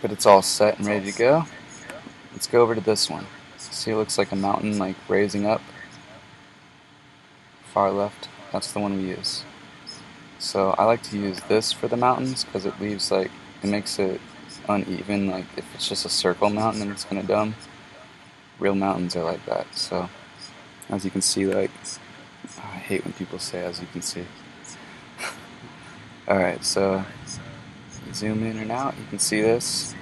but it's all set and ready to go. Let's go over to this one. See, it looks like a mountain like raising up. Far left, that's the one we use. So I like to use this for the mountains because it leaves it makes it uneven. Like if it's just a circle mountain, then it's kind of dumb. Real mountains are like that. So as you can see, I hate when people say as you can see. Alright, so zoom in and out, you can see this.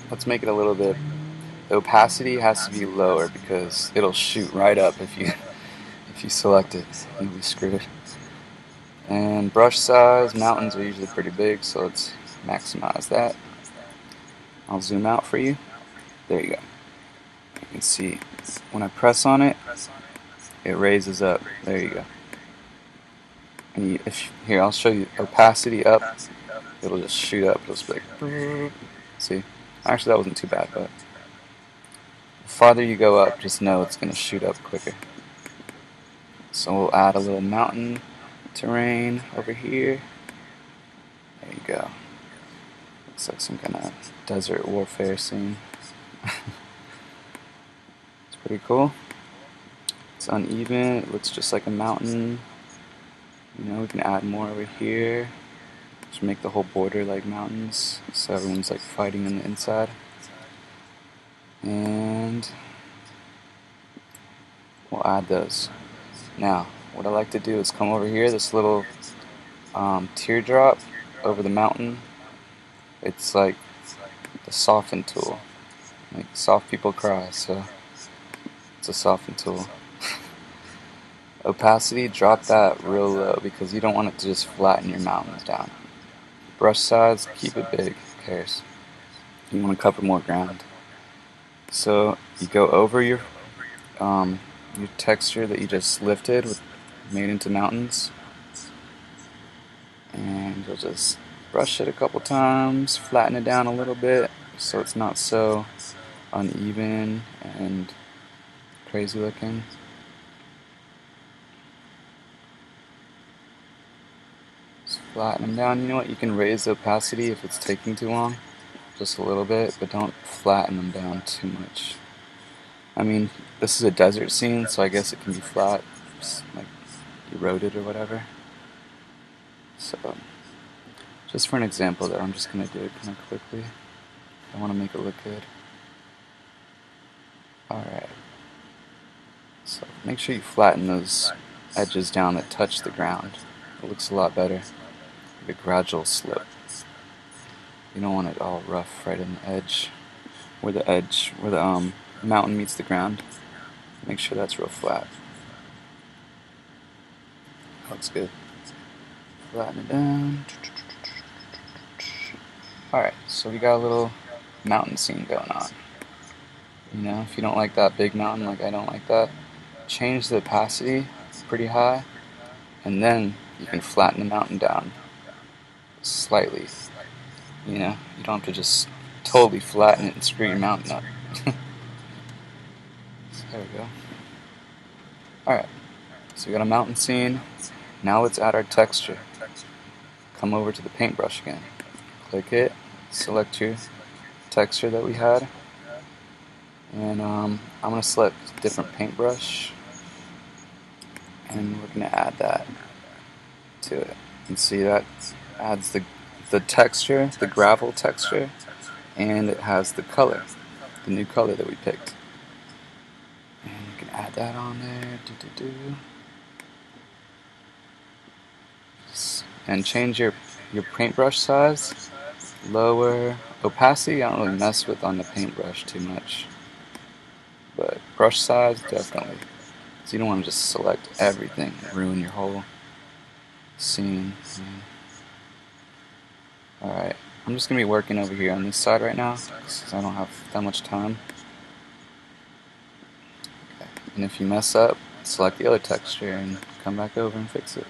Let's make it a little bit. The opacity has to be lower because it'll shoot right up if you select it. You'll be screwed. And brush size, mountains are usually pretty big, so let's maximize that. I'll zoom out for you. There you go. You can see when I press on it, it raises up. There you go. And here, I'll show you opacity up. It'll just shoot up. It'll just be like, see? Actually, that wasn't too bad, but the farther you go up, just know it's going to shoot up quicker. So we'll add a little mountain terrain over here. There you go. Looks like some kind of desert warfare scene. It's pretty cool. It's uneven. It looks just like a mountain. You know, we can add more over here. Just make the whole border like mountains, so everyone's like fighting on the inside. And we'll add those. Now, what I like to do is come over here, this little teardrop over the mountain. It's like the soften tool. Like soft people cry, so it's a soften tool. Opacity, drop that real low because you don't want it to just flatten your mountains down. Brush size, keep it big, who cares? You want to cover more ground. So you go over your texture that you just lifted, made into mountains, and you'll just brush it a couple times, flatten it down a little bit so it's not so uneven and crazy looking. Just flatten them down. You know what? You can raise the opacity if it's taking too long, just a little bit, but don't flatten them down too much. I mean, this is a desert scene, so I guess it can be flat, like eroded or whatever. So, just for an example though, I'm just going to do it kind of quickly. I want to make it look good. Alright. So, make sure you flatten those edges down that touch the ground. It looks a lot better. Like a gradual slope. You don't want it all rough right in the edge. Where the mountain meets the ground. Make sure that's real flat. Looks good. Flatten it down. Alright, so we got a little mountain scene going on. You know, if you don't like that big mountain like I don't like that, change the opacity pretty high, and then you can flatten the mountain down slightly. You know, you don't have to just totally flatten it and screw your mountain up. So there we go. Alright, so we got a mountain scene. Now let's add our texture. Come over to the paintbrush again. Click it, select your texture that we had. And I'm going to select a different paintbrush. And we're going to add that to it. You can see that adds the texture, the gravel texture, and it has the color, the new color that we picked. And you can add that on there. And change your paintbrush size, lower opacity. I don't really mess with on the paintbrush too much, but brush size definitely. So you don't want to just select everything and ruin your whole scene. Alright, I'm just going to be working over here on this side right now because I don't have that much time. Okay. And if you mess up, select the other texture and come back over and fix it.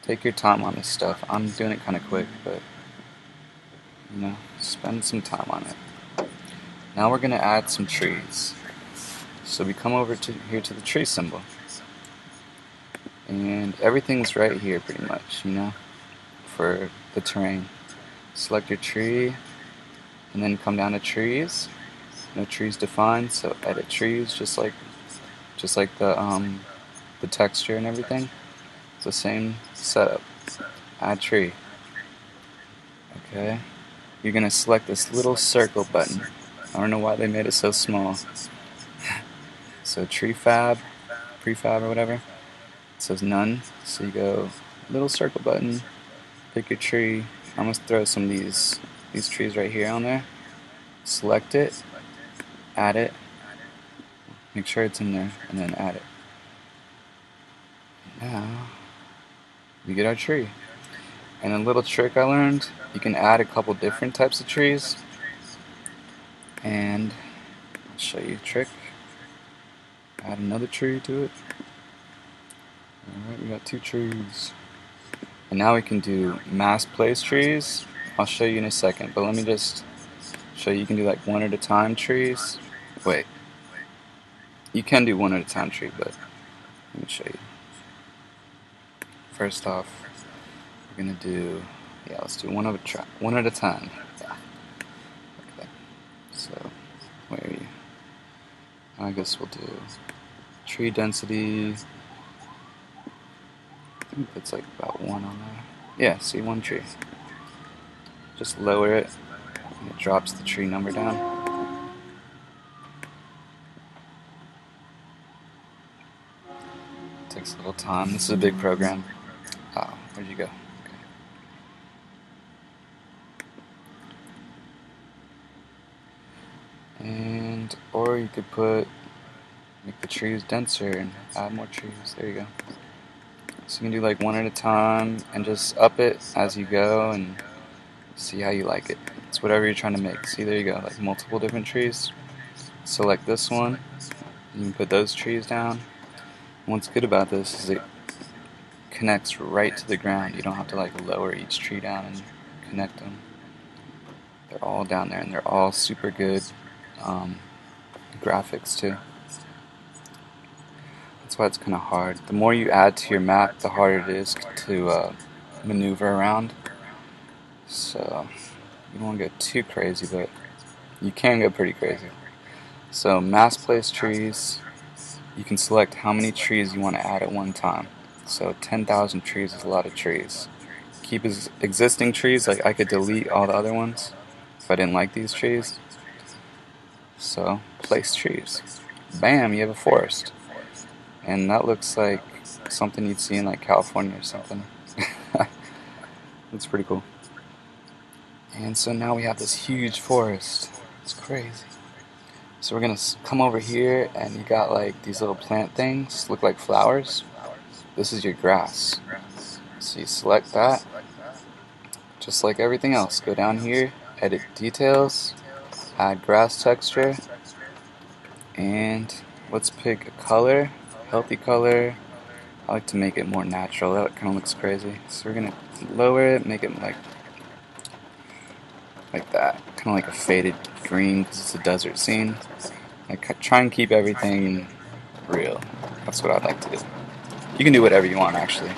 Take your time on this stuff. I'm doing it kind of quick, but you know, spend some time on it. Now we're going to add some trees. So we come over here to the tree symbol. And everything's right here pretty much, you know, for the terrain. Select your tree, and then come down to trees. No trees defined, so edit trees, just like the texture and everything. It's the same setup. Add tree. Okay. You're gonna select this little circle button. I don't know why they made it so small. So prefab or whatever. It says none. So you go little circle button, pick your tree. I'm gonna throw some of these trees right here on there. Select it, add it, make sure it's in there, and then add it. Now we get our tree. And a little trick I learned, you can add a couple different types of trees. And I'll show you a trick. Add another tree to it. Alright, we got 2 trees. And now we can do mass place trees. I'll show you in a second, but let me just show you. You can do like one at a time trees. Wait. You can do one at a time tree, but let me show you. First off, we're gonna do, let's do one at a time. Yeah. Okay. So, where are you? I guess we'll do tree density. I think it's like about 1 on there. Yeah, see, 1 tree. Just lower it, and it drops the tree number down. Takes a little time. This is a big program. Oh, where'd you go? Okay. And, or you could make the trees denser and add more trees. There you go. So you can do like one at a time and just up it as you go and see how you like it. It's whatever you're trying to make. See, there you go, like multiple different trees. Select this one. You can put those trees down. And what's good about this is it connects right to the ground. You don't have to like lower each tree down and connect them. They're all down there and they're all super good graphics too. That's why it's kind of hard. The more you add to your map, the harder it is to maneuver around. So you don't want to go too crazy, but you can go pretty crazy. So mass place trees, you can select how many trees you want to add at one time. So 10,000 trees is a lot of trees. Keep existing trees, like I could delete all the other ones if I didn't like these trees. So place trees. Bam, you have a forest. And that looks like something you'd see in like California or something. That's pretty cool. And so now we have this huge forest. It's crazy. So we're gonna come over here and you got like these little plant things, look like flowers. This is your grass. So you select that, just like everything else. Go down here, edit details, add grass texture, and let's pick a color, healthy color. I like to make it more natural. That kind of looks crazy. So we're gonna lower it, make it like that, kind of like a faded green because it's a desert scene. Like try and keep everything real. That's what I'd like to do. You can do whatever you want actually.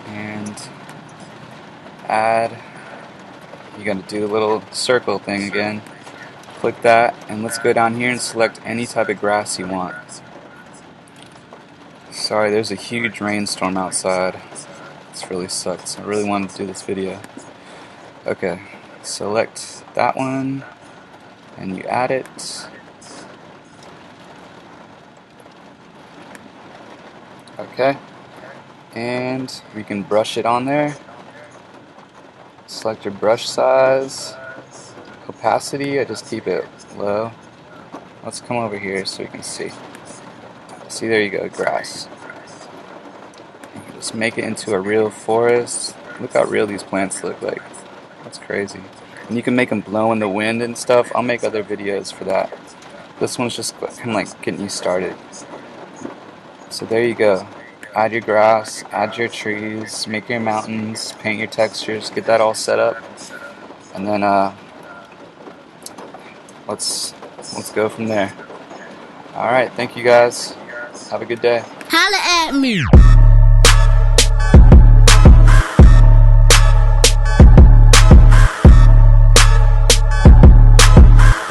And add. You got to do the little circle thing again. Click that, and let's go down here and select any type of grass you want. Sorry, there's a huge rainstorm outside. This really sucks. I really wanted to do this video. Okay, select that one, and you add it. Okay, and we can brush it on there. Select your brush size. Opacity, I just keep it low. Let's come over here so you can see. See, there you go, grass. You can just make it into a real forest. Look how real these plants look like. That's crazy. And you can make them blow in the wind and stuff. I'll make other videos for that. This one's just kind of like getting you started. So there you go. Add your grass, add your trees, make your mountains, paint your textures, get that all set up. And then let's go from there. Alright, thank you guys. Have a good day. Holla at me.